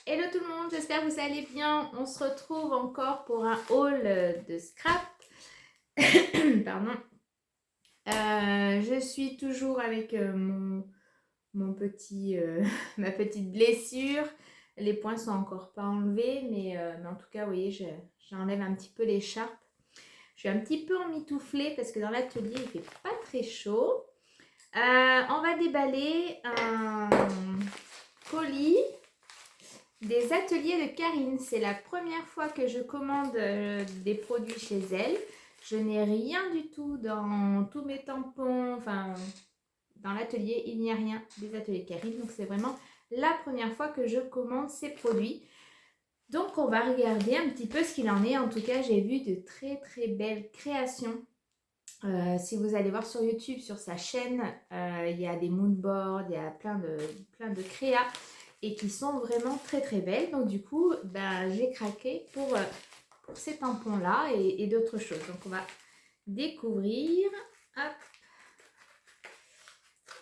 Hello tout le monde, j'espère que vous allez bien. On se retrouve encore pour un haul de scrap. Pardon. Je suis toujours avec mon petit, ma petite blessure. Les points sont encore pas enlevés, mais en tout cas, vous voyez, j'enlève un petit peu l'écharpe. Je suis un petit peu emmitouflée parce que dans l'atelier, il fait pas très chaud. On va déballer un colis des ateliers de Karine. C'est la première fois que je commande des produits chez elle. Je n'ai rien du tout dans tous mes tampons, enfin dans l'atelier, il n'y a rien des ateliers Karine. Donc c'est vraiment la première fois que je commande ces produits. Donc on va regarder un petit peu ce qu'il en est. En tout cas, j'ai vu de très très belles créations. Si vous allez voir sur YouTube, sur sa chaîne, il y a des moodboards, il y a plein de créas et qui sont vraiment très très belles. Donc du coup, j'ai craqué pour ces tampons-là et d'autres choses. Donc on va découvrir. Hop.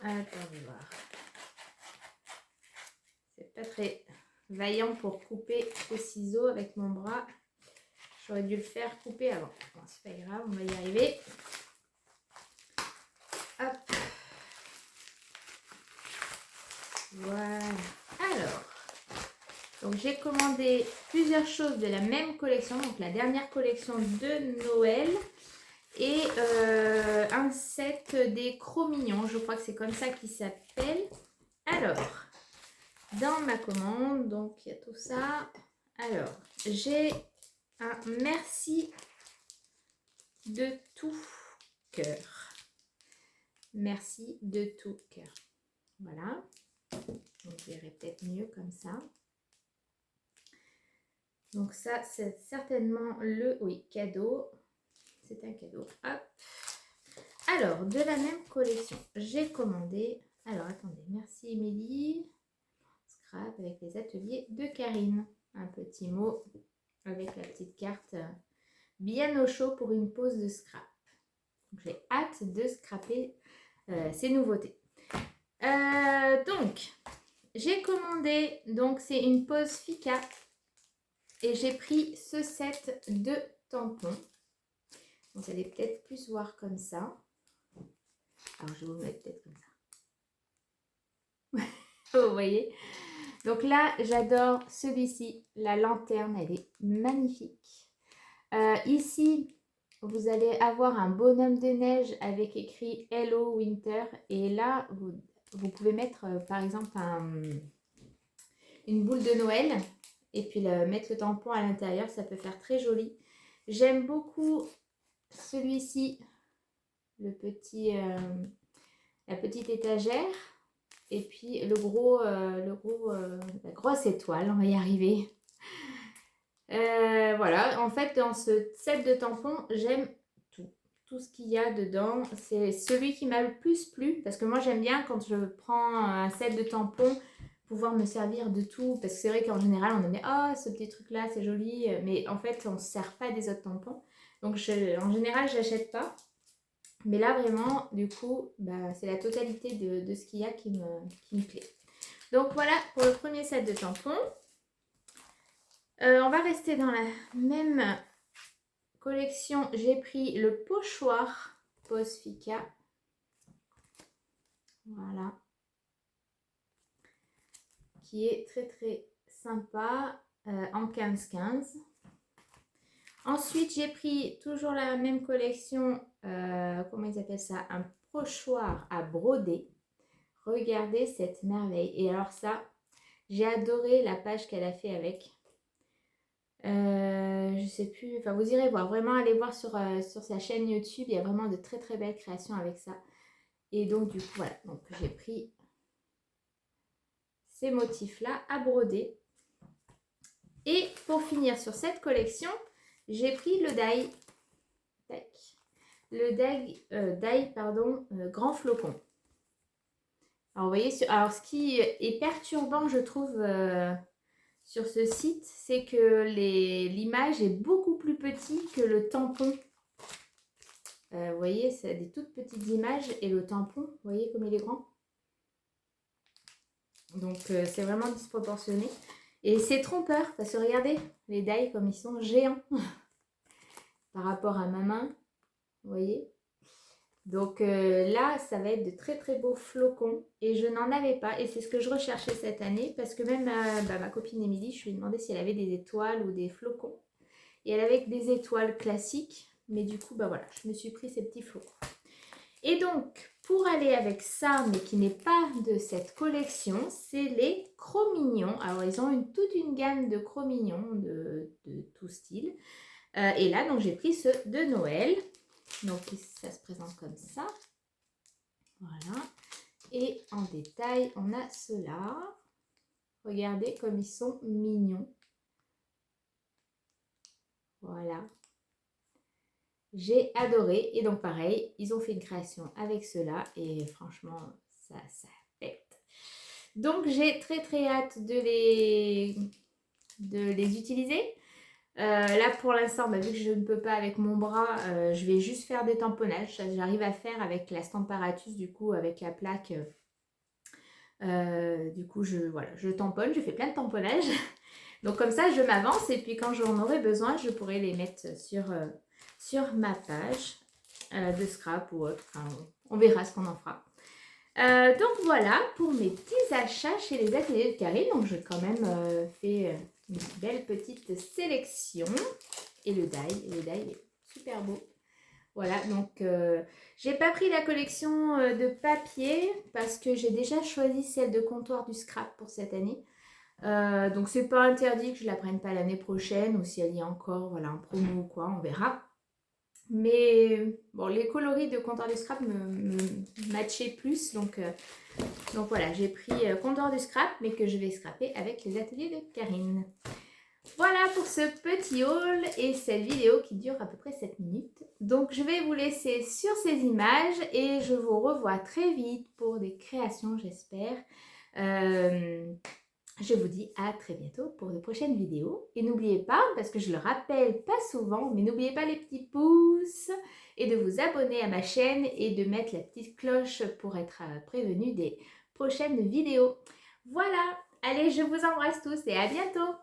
Attendez voir. C'est pas très vaillant pour couper ce ciseau avec mon bras. J'aurais dû le faire couper avant. Bon, c'est pas grave, on va y arriver. Hop. Voilà. Alors, donc j'ai commandé plusieurs choses de la même collection, donc la dernière collection de Noël et un set des Cro-Mignons, je crois que c'est comme ça qu'il s'appelle. Alors, dans ma commande, donc il y a tout ça. Alors, j'ai un merci de tout cœur. Merci de tout cœur. Voilà. Vous verrez peut-être mieux comme ça. Donc ça, c'est certainement le cadeau. C'est un cadeau. Hop. Alors, de la même collection, j'ai commandé... Alors, attendez. Merci, Émilie. Scrap avec les ateliers de Karine. Un petit mot avec la petite carte bien au chaud pour une pause de scrap. J'ai hâte de scraper ces nouveautés. Donc, j'ai commandé... Donc, c'est une pause Fika. Et j'ai pris ce set de tampons. Vous allez peut-être plus voir comme ça. Alors, je vais vous mettre peut-être comme ça. Vous voyez? Donc là, j'adore celui-ci. La lanterne, elle est magnifique. Ici, vous allez avoir un bonhomme de neige avec écrit Hello Winter. Et là, vous pouvez mettre, par exemple, une boule de Noël. Et puis mettre le tampon à l'intérieur. Ça peut faire très joli. J'aime beaucoup celui-ci. La petite étagère et puis la grosse étoile, on va y arriver. Voilà, en fait dans ce set de tampons, j'aime tout ce qu'il y a dedans. C'est celui qui m'a le plus plu parce que moi j'aime bien quand je prends un set de tampons pouvoir me servir de tout, parce que c'est vrai qu'en général on me dit oh ce petit truc là c'est joli, mais en fait on ne se sert pas des autres tampons, donc en général j'achète pas. Mais là, vraiment, du coup, c'est la totalité de ce qu'il y a qui me plaît. Donc, voilà pour le premier set de tampons. On va rester dans la même collection. J'ai pris le pochoir Pose Fika. Voilà. Qui est très, très sympa en 15-15. Ensuite, j'ai pris toujours la même collection, comment ils appellent ça, un pochoir à broder. Regardez cette merveille. Et alors ça, j'ai adoré la page qu'elle a fait avec. Je sais plus, enfin vous irez voir. Vraiment, allez voir sur sa chaîne YouTube. Il y a vraiment de très très belles créations avec ça. Et donc du coup, voilà. Donc j'ai pris ces motifs-là à broder. Et pour finir sur cette collection, j'ai pris le die. Tac. Le die Grand Flocon. Alors, vous voyez, alors ce qui est perturbant, je trouve, sur ce site, c'est que l'image est beaucoup plus petite que le tampon. Vous voyez, c'est des toutes petites images et le tampon, vous voyez comme il est grand. Donc, c'est vraiment disproportionné. Et c'est trompeur, parce que regardez, les die comme ils sont géants par rapport à ma main, vous voyez. Donc là, ça va être de très très beaux flocons et je n'en avais pas et c'est ce que je recherchais cette année parce que même ma copine Émilie, je lui ai demandé si elle avait des étoiles ou des flocons et elle avait des étoiles classiques, mais du coup, voilà, je me suis pris ces petits flocons. Et donc, pour aller avec ça, mais qui n'est pas de cette collection, c'est les Cro-Mignons. Alors, ils ont toute une gamme de Cro-Mignons de tout style. Et là, donc, j'ai pris ceux de Noël. Donc, ça se présente comme ça. Voilà. Et en détail, on a ceux-là. Regardez comme ils sont mignons. Voilà. J'ai adoré. Et donc, pareil, ils ont fait une création avec ceux-là. Et franchement, ça pète. Donc, j'ai très, très hâte de les utiliser. Là pour l'instant, vu que je ne peux pas avec mon bras, je vais juste faire des tamponnages. J'arrive à faire avec la Stamparatus, du coup avec la plaque. Du coup je tamponne, je fais plein de tamponnages. Donc comme ça je m'avance et puis quand j'en aurai besoin, je pourrai les mettre sur ma page de scrap ou autre. Enfin, on verra ce qu'on en fera. Donc voilà pour mes petits achats chez les ateliers de Karine. Donc j'ai quand même fait une belle petite sélection. Et le die est super beau. Voilà, donc j'ai pas pris la collection de papier parce que j'ai déjà choisi celle de comptoir du scrap pour cette année. Donc c'est pas interdit que je la prenne pas l'année prochaine ou si elle y est encore, voilà, en promo ou quoi, on verra. Mais bon, les coloris de comptoir du scrap me matchaient plus, donc voilà, j'ai pris comptoir du scrap, mais que je vais scraper avec les ateliers de Karine. Voilà pour ce petit haul et cette vidéo qui dure à peu près 7 minutes. Donc je vais vous laisser sur ces images et je vous revois très vite pour des créations, j'espère. Je vous dis à très bientôt pour de prochaines vidéos. Et n'oubliez pas, parce que je le rappelle pas souvent, mais n'oubliez pas les petits pouces et de vous abonner à ma chaîne et de mettre la petite cloche pour être prévenu des prochaines vidéos. Voilà, allez, je vous embrasse tous et à bientôt!